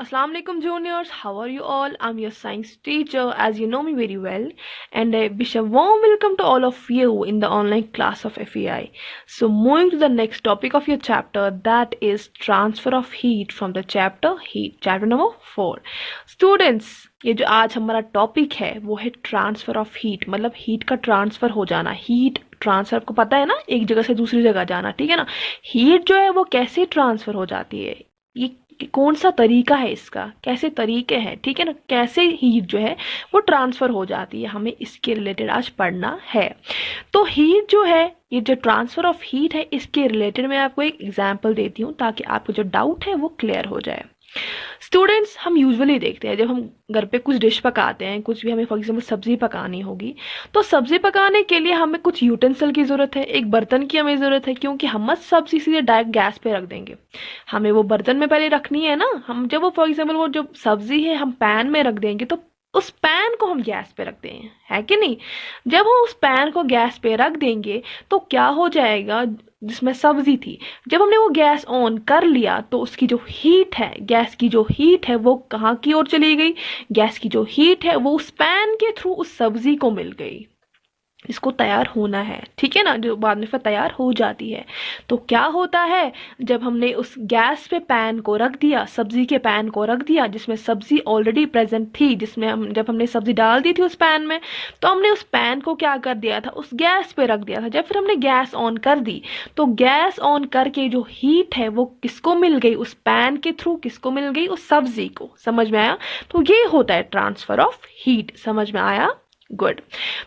Assalamu alaikum juniors, how are you all? I'm your science teacher, as you know me very well, and I wish a warm welcome to all of you in the online class of FEI. So moving to the next topic of your chapter, that is transfer of heat from the chapter heat, chapter number 4. Students, ये जो आज हमारा topic है वो है transfer of heat, मतलब heat का transfer हो जाना। हीट ट्रांसफर आपको पता है ना, एक जगह से दूसरी जगह जाना, ठीक है ना। हीट जो है वो कैसे ट्रांसफर हो जाती है, ये कौन सा तरीका है इसका, कैसे तरीके हैं, ठीक है ना, कैसे हीट जो है वो ट्रांसफर हो जाती है, हमें इसके रिलेटेड आज पढ़ना है। तो हीट जो है, ये जो ट्रांसफर ऑफ हीट है, इसके रिलेटेड मैं आपको एक एग्जांपल देती हूँ ताकि आपको जो डाउट है वो क्लियर हो जाए। स्टूडेंट्स, हम यूजुअली देखते हैं जब हम घर पे कुछ डिश पकाते हैं, कुछ भी हमें फॉर एग्जाम्पल सब्जी पकानी होगी, तो सब्जी पकाने के लिए हमें कुछ यूटेंसिल की ज़रूरत है, एक बर्तन की हमें ज़रूरत है, क्योंकि हम मत सब्जी सीधे डायरेक्ट गैस पे रख देंगे, हमें वो बर्तन में पहले रखनी है ना। हम जब वो फॉर एग्जाम्पल वो जो सब्जी है हम पैन में रख देंगे तो उस पैन को हम गैस पे रख दें, है कि नहीं। जब हम उस पैन को गैस पे रख देंगे तो क्या हो जाएगा, जिसमें सब्जी थी, जब हमने वो गैस ऑन कर लिया तो उसकी जो हीट है, गैस की जो हीट है वो कहाँ की ओर चली गई, गैस की जो हीट है वो उस पैन के थ्रू उस सब्जी को मिल गई। इसको तैयार होना है, ठीक है ना, जो बाद में फिर तैयार हो जाती है। तो क्या होता है, जब हमने उस गैस पे पैन को रख दिया, सब्जी के पैन को रख दिया जिसमें सब्जी ऑलरेडी प्रेजेंट थी, जिसमें जब हमने सब्जी डाल दी थी उस पैन में, तो हमने उस पैन को क्या कर दिया था, उस गैस पे रख दिया था। जब फिर हमने गैस ऑन कर दी तो गैस ऑन करके जो हीट है वो किसको मिल गई, उस पैन के थ्रू किसको मिल गई, उस सब्जी को। समझ में आया। तो ये होता है ट्रांसफर ऑफ हीट। समझ में आया, गुड।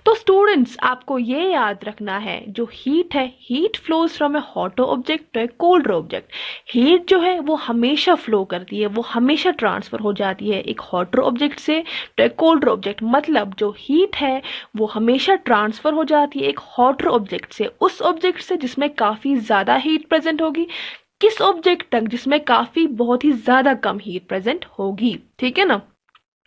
तो स्टूडेंट्स, आपको ये याद रखना है, जो हीट है, heat flows from a hot object to a cold object. Heat जो है वो हमेशा फ्लो करती है, वो हमेशा ट्रांसफर हो जाती है एक हॉटर ऑब्जेक्ट से टू ए कोल्ड ऑब्जेक्ट। मतलब जो हीट है वो हमेशा ट्रांसफर हो जाती है एक हॉटर ऑब्जेक्ट से उस ऑब्जेक्ट से जिसमें काफी ज्यादा हीट प्रेजेंट होगी, किस ऑब्जेक्ट तक, जिसमें काफी बहुत ही ज्यादा कम हीट प्रेजेंट होगी, ठीक है ना।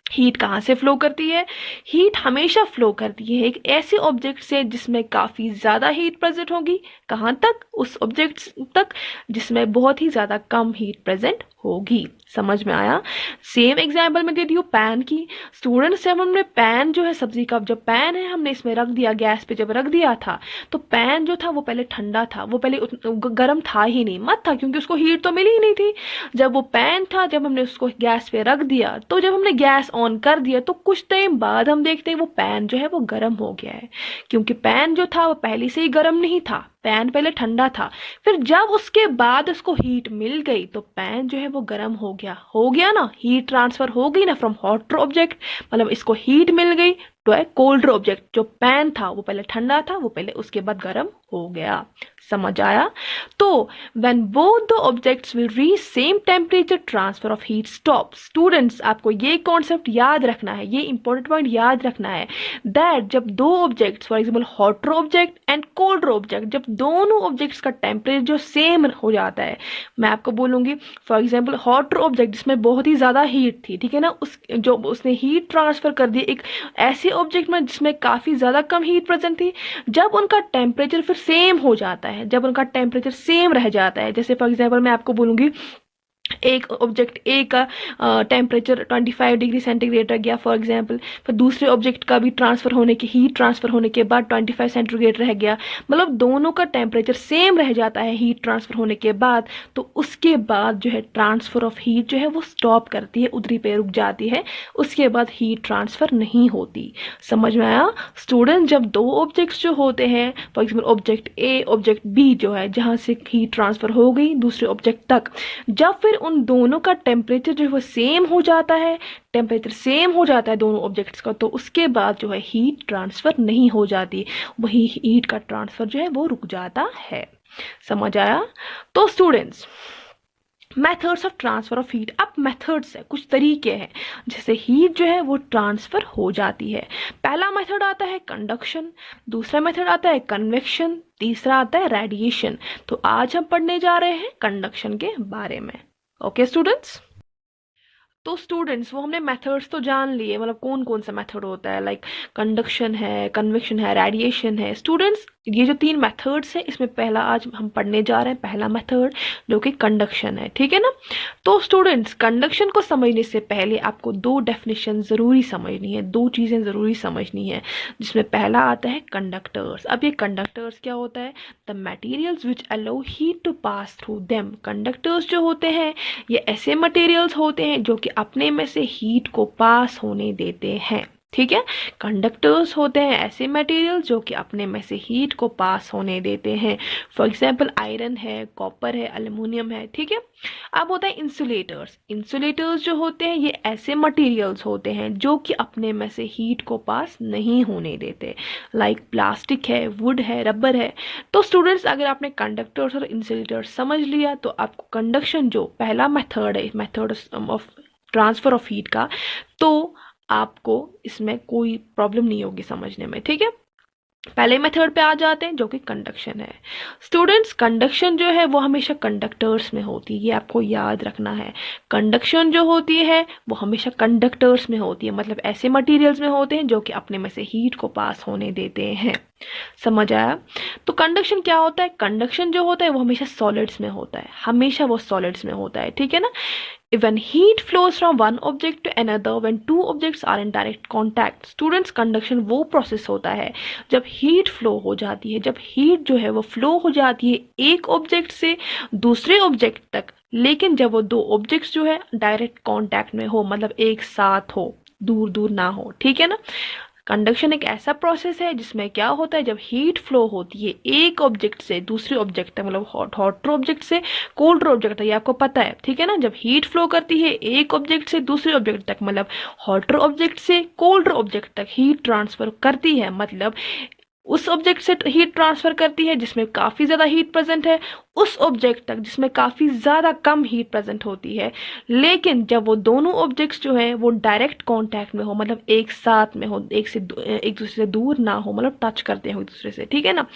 हीट कहाँ से फ्लो करती है, हीट हमेशा फ्लो करती है एक ऐसे ऑब्जेक्ट से जिसमें काफी ज्यादा हीट प्रेजेंट होगी, कहाँ तक, उस ऑब्जेक्ट तक जिसमें बहुत ही ज्यादा कम हीट प्रेजेंट होगी। समझ में आया। सेम एग्जाम्पल में दे दी हूँ पैन की। स्टूडेंट्स, जब हमने पैन जो है सब्जी का जो पैन है हमने इसमें रख दिया, गैस पे जब रख दिया था तो पैन जो था वो पहले ठंडा था, वो पहले गर्म था ही नहीं, मत था, क्योंकि उसको हीट तो मिली ही नहीं थी। जब वो पैन था, जब हमने उसको गैस पे रख दिया तो जब हमने गैस ऑन कर दिया तो कुछ टाइम बाद हम देखते हैं वो पैन जो है वो गर्म हो गया है, क्योंकि पैन जो था वो पहले से ही गर्म नहीं था, पैन पहले ठंडा था। फिर जब उसके बाद उसको हीट मिल गई तो पैन जो है वो गर्म हो गया ना, हीट ट्रांसफर हो गई ना फ्रॉम हॉटर ऑब्जेक्ट, मतलब इसको हीट मिल गई टू ए कोल्डर ऑब्जेक्ट। जो पैन था वो पहले ठंडा था, वो पहले उसके बाद गर्म हो गया। समझ आया। तो when both the objects will reach same temperature, transfer of heat stops. Students, आपको ये कॉन्सेप्ट याद रखना है, ये इंपॉर्टेंट पॉइंट याद रखना है, दैट जब दो objects for example hotter object and colder object, जब दोनों ऑब्जेक्ट्स का टेम्परेचर जो सेम हो जाता है, मैं आपको बोलूंगी फॉर एग्जाम्पल हॉटर ऑब्जेक्ट जिसमें बहुत ही ज्यादा हीट थी, ठीक है ना, उस जो उसने हीट ट्रांसफर कर दी एक ऐसे ऑब्जेक्ट में जिसमें काफी ज्यादा कम हीट प्रेजेंट थी, जब उनका टेम्परेचर फिर सेम हो जाता है, जब उनका टेम्परेचर सेम रह जाता है, जैसे फॉर एग्जांपल मैं आपको बोलूंगी एक ऑब्जेक्ट ए का टेम्परेचर 25 डिग्री सेंटीग्रेड रह गया फॉर एग्जांपल, फिर दूसरे ऑब्जेक्ट का भी ट्रांसफर होने के हीट ट्रांसफर होने के बाद 25 सेंटीग्रेड रह गया, मतलब दोनों का टेम्परेचर सेम रह जाता है हीट ट्रांसफर होने के बाद, तो उसके बाद जो है ट्रांसफर ऑफ हीट जो है वो स्टॉप करती है, उधरी पे रुक जाती है, उसके बाद हीट ट्रांसफर नहीं होती। समझ में आया। स्टूडेंट, जब दो ऑब्जेक्ट्स जो होते हैं for example object A object B जो है, जहां से हीट ट्रांसफर हो गई दूसरे ऑब्जेक्ट तक, जब फिर उन दोनों का टेम्परेचर जो है वो सेम हो जाता है, टेम्परेचर सेम हो जाता है दोनों ऑब्जेक्ट्स का, तो उसके बाद जो है हीट ट्रांसफर नहीं हो जाती, वही हीट का ट्रांसफर जो है वो रुक जाता है। समझ आया। तो students, methods of transfer of heat, अब मेथड्स है, कुछ तरीके हैं जैसे हीट जो है वो ट्रांसफर हो जाती है। पहला मेथड आता है कंडक्शन, दूसरा मेथड आता है कन्वेक्शन, तीसरा आता है रेडिएशन। तो आज हम पढ़ने जा रहे हैं कंडक्शन के बारे में। Okay students. तो स्टूडेंट्स, वो हमने मेथड्स तो जान लिए, मतलब कौन कौन सा मेथड होता है, लाइक कंडक्शन है, कन्वेक्शन है, रेडिएशन है। स्टूडेंट्स, ये जो 3 मेथड्स है इसमें पहला आज हम पढ़ने जा रहे हैं, पहला मेथड जो कि कंडक्शन है, ठीक है ना। तो स्टूडेंट्स, कंडक्शन को समझने से पहले आपको 2 डेफिनेशन जरूरी समझनी है, 2 चीजें जरूरी समझनी है, जिसमें पहला आता है कंडक्टर्स। अब ये कंडक्टर्स क्या होता है? The materials which allow heat to pass through them. Conductors जो होते हैं ये ऐसे मटेरियल्स होते हैं जो कि अपने में से हीट को पास होने देते हैं, ठीक है। कंडक्टर्स होते हैं ऐसे मटेरियल जो कि अपने में से हीट को पास होने देते हैं। फॉर एग्जांपल आयरन है, कॉपर है, एल्युमिनियम है, ठीक है। अब होता है इंसुलेटर्स। इंसुलेटर्स जो होते हैं ये ऐसे मटेरियल्स होते हैं जो कि अपने में से हीट को पास नहीं होने देते, लाइक प्लास्टिक है, वुड है, रबर है। तो स्टूडेंट्स, अगर आपने कंडक्टर्स और इंसुलेटर्स समझ लिया तो आपको कंडक्शन जो पहला मेथड है, method of transfer of heat का, तो आपको इसमें कोई प्रॉब्लम नहीं होगी समझने में, ठीक है। पहले मेथड पे आ जाते हैं जो कि कंडक्शन है। स्टूडेंट्स, कंडक्शन जो है वो हमेशा कंडक्टर्स में होती है, ये आपको याद रखना है। कंडक्शन जो होती है वो हमेशा कंडक्टर्स में होती है, मतलब ऐसे मटेरियल्स में होते हैं जो कि अपने में से हीट को पास होने देते हैं। समझ आया? तो कंडक्शन क्या होता है? कंडक्शन जो होता है वो हमेशा सॉलिड्स में होता है, हमेशा वो सॉलिड्स में होता है, ठीक है ना। When heat flows from one object to another when two objects are in direct contact. Students, conduction वो प्रोसेस होता है जब हीट फ्लो हो जाती है, जब हीट जो है वो फ्लो हो जाती है एक ऑब्जेक्ट से दूसरे ऑब्जेक्ट तक, लेकिन जब वो 2 ऑब्जेक्ट्स जो है डायरेक्ट कांटेक्ट में हो, मतलब एक साथ हो, दूर दूर ना हो, ठीक है ना। कंडक्शन एक ऐसा प्रोसेस है जिसमें क्या होता है, जब हीट फ्लो होती है एक ऑब्जेक्ट से दूसरे ऑब्जेक्ट तक, मतलब हॉटर ऑब्जेक्ट से कोल्डर ऑब्जेक्ट तक, ये आपको पता है, ठीक है ना। जब हीट फ्लो करती है एक ऑब्जेक्ट से दूसरे ऑब्जेक्ट तक, मतलब हॉटर ऑब्जेक्ट से कोल्डर ऑब्जेक्ट तक हीट ट्रांसफर करती है, मतलब उस ऑब्जेक्ट से हीट ट्रांसफर करती है जिसमें काफी ज्यादा हीट प्रेजेंट है, उस ऑब्जेक्ट तक जिसमें काफी ज्यादा कम हीट प्रेजेंट होती है। लेकिन जब वो दोनों ऑब्जेक्ट्स जो है वो डायरेक्ट कांटेक्ट में हो, मतलब एक साथ में हो, एक दूसरे से दूर ना हो, मतलब टच करते हो एक दूसरे से, ठीक है ना।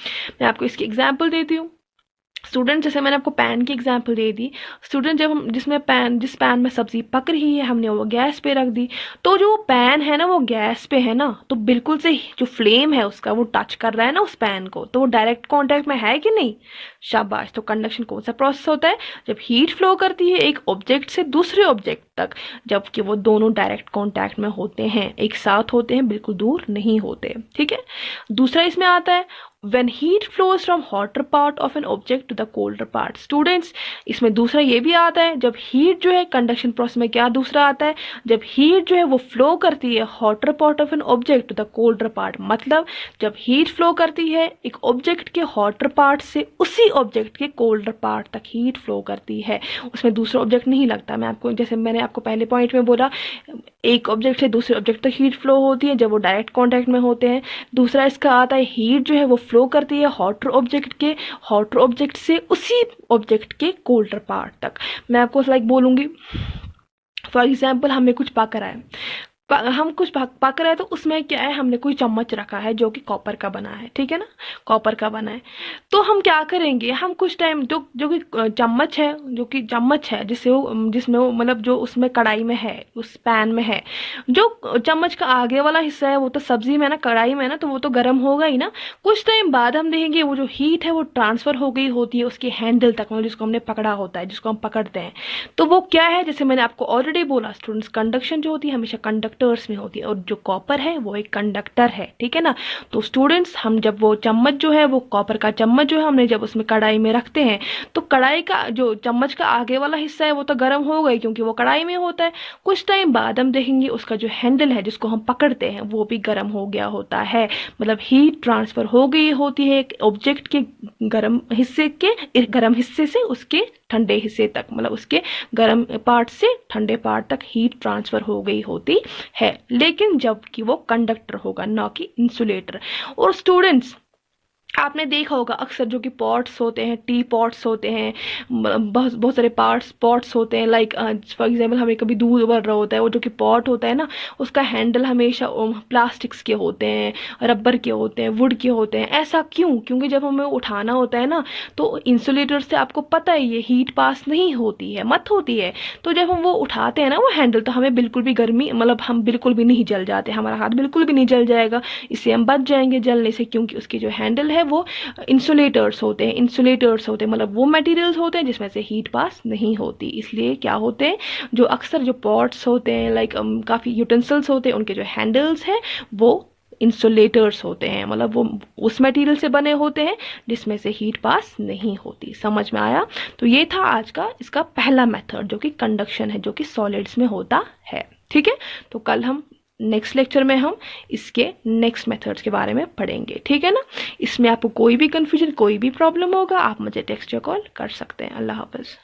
मैं आपको इसकी एग्जांपल देती हूँ। स्टूडेंट, जैसे मैंने आपको पैन की एग्जांपल दे दी। स्टूडेंट, जब हम जिस पैन में सब्जी पक रही है हमने वो गैस पे रख दी, तो जो पैन है ना वो गैस पे है ना, तो बिल्कुल से जो फ्लेम है उसका वो टच कर रहा है ना उस पैन को, तो वो डायरेक्ट कांटेक्ट में है कि नहीं? शाबाश। तो कंडक्शन कौन सा प्रोसेस होता है? जब हीट फ्लो करती है एक ऑब्जेक्ट से दूसरे ऑब्जेक्ट तक, जबकि वो दोनों डायरेक्ट कांटेक्ट में होते हैं, एक साथ होते हैं, बिल्कुल दूर नहीं होते, ठीक है। दूसरा इसमें आता है when heat flows from hotter part of an object to the colder part. Students, इसमें दूसरा ये भी आता है, जब हीट जो है कंडक्शन प्रोसेस में क्या दूसरा आता है, जब हीट जो है वो फ्लो करती है hotter part of an object to the colder part, मतलब जब हीट फ्लो करती है एक ऑब्जेक्ट के हॉटर पार्ट से उसी ऑब्जेक्ट के कोल्डर पार्ट तक हीट फ्लो करती है, उसमें दूसरा ऑब्जेक्ट नहीं लगता। मैं आपको, जैसे मैंने आपको पहले पॉइंट में बोला, एक ऑब्जेक्ट से दूसरे ऑब्जेक्ट तक हीट फ्लो होती है जब वो डायरेक्ट कॉन्टैक्ट में होते हैं। दूसरा इसका आता है, हीट जो है वो फ्लो करती है हॉटर ऑब्जेक्ट से उसी ऑब्जेक्ट के कोल्डर पार्ट तक। मैं आपको लाइक बोलूंगी, फॉर एग्जाम्पल हमें कुछ पक रहा है, हम कुछ पक रहा है, तो उसमें क्या है, हमने कोई चम्मच रखा है जो कि कॉपर का बना है, ठीक है ना, कॉपर का बना है। तो हम क्या करेंगे, हम कुछ टाइम जो कि चम्मच है जिसमें वो मतलब जो उसमें कढ़ाई में है, उस पैन में है, जो चम्मच का आगे वाला हिस्सा है वो तो सब्जी में ना, कढ़ाई में ना, तो वो तो गर्म होगा ही ना। कुछ टाइम बाद हम देखेंगे वो जो हीट है वो ट्रांसफर हो गई होती है उसके हैंडल तक, मतलब जिसको हमने पकड़ा होता है, जिसको हम पकड़ते हैं। तो वो क्या है, जैसे मैंने आपको ऑलरेडी बोला स्टूडेंट्स, कंडक्शन जो होती है हमेशा कंडक्टर्स में होती है, और जो कॉपर है वो एक कंडक्टर है, ठीक है ना। तो स्टूडेंट्स, हम जब वो चम्मच जो है, वो कॉपर का चम्मच जो है, हमने जब उसमें कढ़ाई में रखते हैं, तो कढ़ाई का जो चम्मच का आगे वाला हिस्सा है वो तो गर्म हो गई, क्योंकि वो कढ़ाई में होता है। कुछ टाइम बाद हम देखेंगे उसका जो हैंडल है जिसको हम पकड़ते हैं वो भी गर्म हो गया होता है, मतलब हीट ट्रांसफर हो गई होती है एक ऑब्जेक्ट के गर्म हिस्से से उसके ठंडे हिस्से तक, मतलब उसके गर्म पार्ट से ठंडे पार्ट तक हीट ट्रांसफर हो गई होती है, लेकिन जबकि वो कंडक्टर होगा, ना कि इंसुलेटर। और स्टूडेंट्स, आपने देखा होगा अक्सर जो कि पॉट्स होते हैं, टी पॉट्स होते हैं, बहुत बहुत सारे पॉट्स होते हैं, लाइक फॉर एग्जांपल हमें कभी दूध उबल रहा होता है, वो जो कि पॉट होता है ना, उसका हैंडल हमेशा प्लास्टिक्स के होते हैं, रबर के होते हैं, वुड के होते हैं। ऐसा क्यों? क्योंकि जब हमें उठाना होता है ना, तो इंसुलेटर से आपको पता है ये हीट पास नहीं होती है, मत होती है। तो जब हम वो उठाते हैं ना वो हैंडल, तो हमें बिल्कुल भी गर्मी, मतलब हम बिल्कुल भी नहीं जल जाते, हमारा हाथ बिल्कुल भी नहीं जल जाएगा, इससे हम बच जाएंगे जलने से, क्योंकि उसकी जो हैंडल है है वो इंसुलेटर्स होते हैं। इंसुलेटर्स होते हैं मतलब वो मटेरियल्स होते हैं जिसमें से हीट पास नहीं होती। इसलिए क्या होते हैं, जो अक्सर जो पॉट्स होते हैं लाइक काफ़ी यूटेंसिल्स होते हैं, उनके जो हैंडल्स हैं वो इंसुलेटर्स होते हैं, मतलब वो उस मटेरियल से बने होते हैं जिसमें से हीट पास नहीं होती। समझ में आया? तो ये था आज का इसका पहला मेथड जो कि कंडक्शन है, जो कि सॉलिड्स में होता है। ठीक है, तो कल हम नेक्स्ट लेक्चर में हम इसके नेक्स्ट मेथड्स के बारे में पढ़ेंगे। ठीक है ना? इसमें आपको कोई भी कंफ्यूजन, कोई भी प्रॉब्लम होगा, आप मुझे टेक्स्ट या कॉल कर सकते हैं। अल्लाह हाफिज।